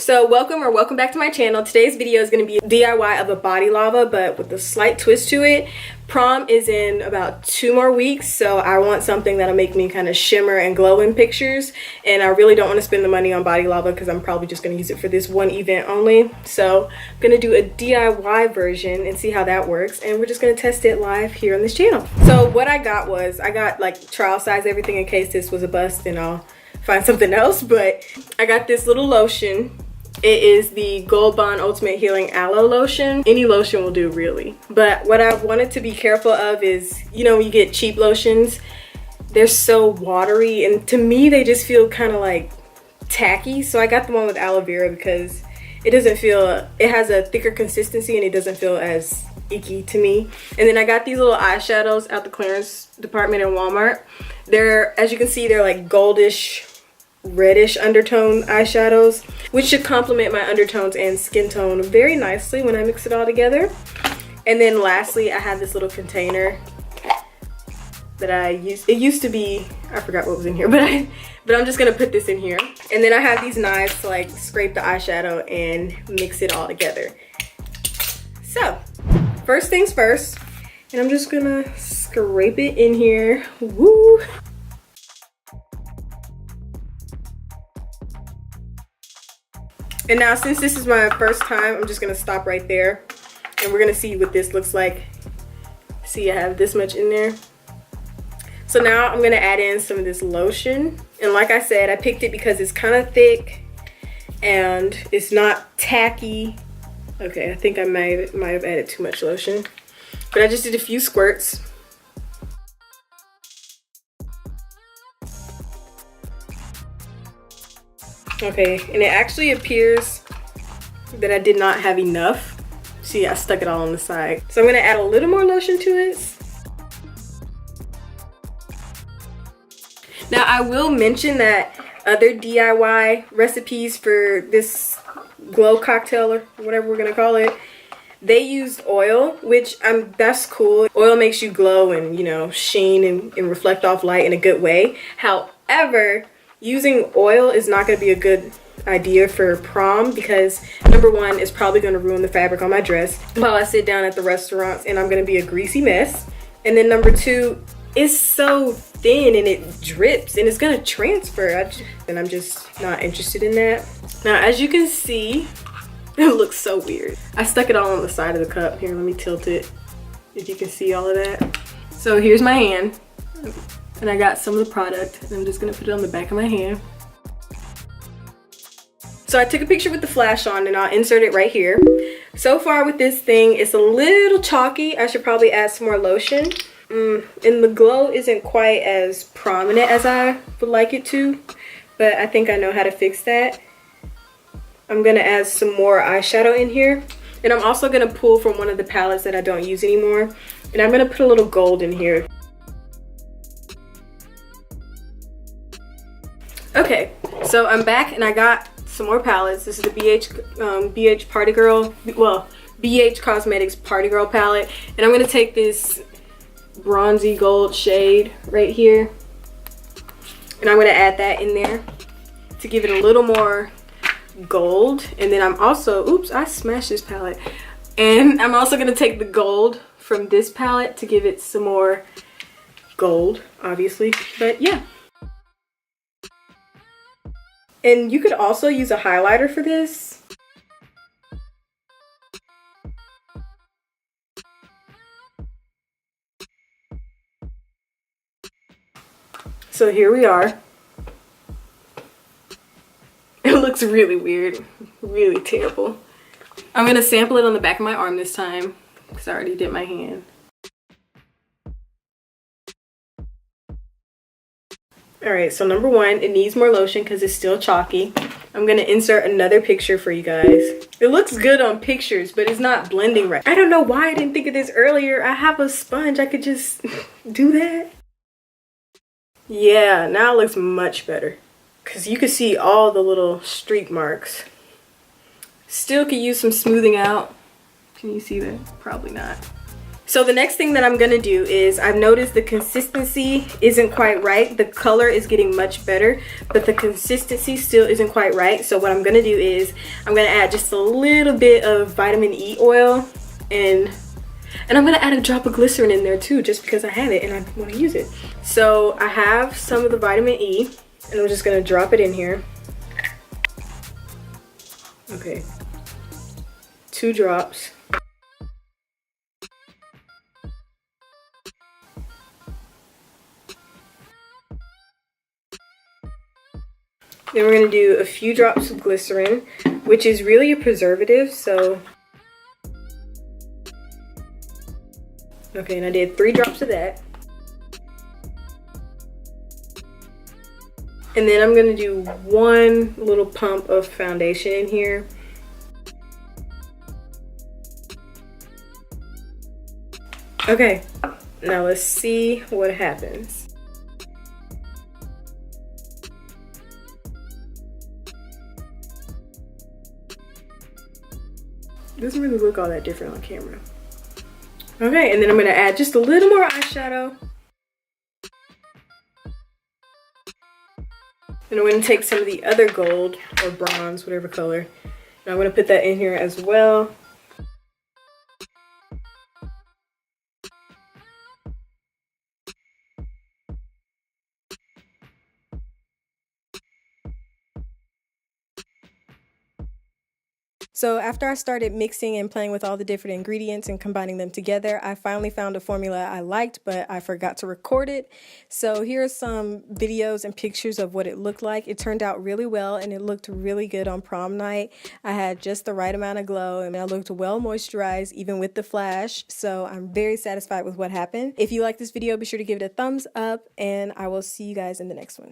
So welcome back to my channel. Today's video is going to be a DIY of a body lava, but with a slight twist to it. Prom is in about 2 more weeks, so I want something that'll make me kind of shimmer and glow in pictures, and I really don't want to spend the money on body lava because I'm probably just going to use it for this one event only. So I'm going to do a DIY version and see how that works, and we're just going to test it live here on this channel. So what I got was, I got like trial size everything in case this was a bust and I'll find something else, but I got this little lotion. It is the Gold Bond Ultimate Healing Aloe Lotion. Any lotion will do, really. But what I wanted to be careful of is, you know, when you get cheap lotions, they're so watery, and to me they just feel kind of like tacky. So I got the one with aloe vera because it doesn't feel, it has a thicker consistency and it doesn't feel as icky to me. And then I got these little eyeshadows out the clearance department in Walmart. They're, as you can see, they're like goldish reddish undertone eyeshadows, which should complement my undertones and skin tone very nicely when I mix it all together. And then lastly, I have this little container that I used. It used to be, I forgot what was in here, but I'm just gonna put this in here. And then I have these knives to like scrape the eyeshadow and mix it all together. So first things first, and I'm just gonna scrape it in here. Woo! And now, since this is my first time, I'm just gonna stop right there and we're gonna see what this looks like. See, I have this much in there. So now I'm gonna add in some of this lotion. And like I said, I picked it because it's kind of thick and it's not tacky. Okay, I think I might have added too much lotion, but I just did a few squirts. Okay, and it actually appears that I did not have enough. See, I stuck it all on the side. So I'm gonna add a little more lotion to it. Now I will mention that other DIY recipes for this glow cocktail, or whatever we're gonna call it, they used oil, which that's cool. Oil makes you glow and, you know, sheen and reflect off light in a good way. However, using oil is not going to be a good idea for prom because number one, it's probably going to ruin the fabric on my dress while I sit down at the restaurants and I'm going to be a greasy mess. And then number two, it's so thin and it drips and it's going to transfer, and I'm just not interested in that. Now, as you can see, it looks so weird. I stuck it all on the side of the cup. Here, let me tilt it if you can see all of that. So here's my hand. And I got some of the product, and I'm just gonna put it on the back of my hand. So I took a picture with the flash on, and I'll insert it right here. So far with this thing, it's a little chalky. I should probably add some more lotion. And the glow isn't quite as prominent as I would like it to, but I think I know how to fix that. I'm gonna add some more eyeshadow in here. And I'm also gonna pull from one of the palettes that I don't use anymore. And I'm gonna put a little gold in here. Okay, so I'm back and I got some more palettes. This is the BH Party Girl, well, BH Cosmetics Party Girl palette. And I'm gonna take this bronzy gold shade right here. And I'm gonna add that in there to give it a little more gold. And then I'm also, oops, I smashed this palette. And I'm also gonna take the gold from this palette to give it some more gold, obviously, but yeah. And you could also use a highlighter for this. So here we are. It looks really weird, really terrible. I'm gonna sample it on the back of my arm this time because I already did my hand. Alright, so number one, it needs more lotion because it's still chalky. I'm going to insert another picture for you guys. It looks good on pictures, but it's not blending right. I don't know why I didn't think of this earlier. I have a sponge. I could just do that. Yeah, now it looks much better because you can see all the little streak marks. Still could use some smoothing out. Can you see that? Probably not. So the next thing that I'm gonna do is, I've noticed the consistency isn't quite right. The color is getting much better, but the consistency still isn't quite right. So what I'm gonna do is, I'm gonna add just a little bit of vitamin E oil, and I'm gonna add a drop of glycerin in there too, just because I have it and I wanna use it. So I have some of the vitamin E, and I'm just gonna drop it in here. Okay, 2 drops. Then we're gonna do a few drops of glycerin, which is really a preservative, so. Okay, and I did 3 drops of that. And then I'm gonna do 1 little pump of foundation in here. Okay, now let's see what happens. Doesn't really look all that different on camera. Okay, and then I'm gonna add just a little more eyeshadow. And I'm gonna take some of the other gold or bronze, whatever color, and I'm gonna put that in here as well. So after I started mixing and playing with all the different ingredients and combining them together, I finally found a formula I liked, but I forgot to record it. So here are some videos and pictures of what it looked like. It turned out really well, and it looked really good on prom night. I had just the right amount of glow, and I looked well moisturized even with the flash. So I'm very satisfied with what happened. If you like this video, be sure to give it a thumbs up, and I will see you guys in the next one.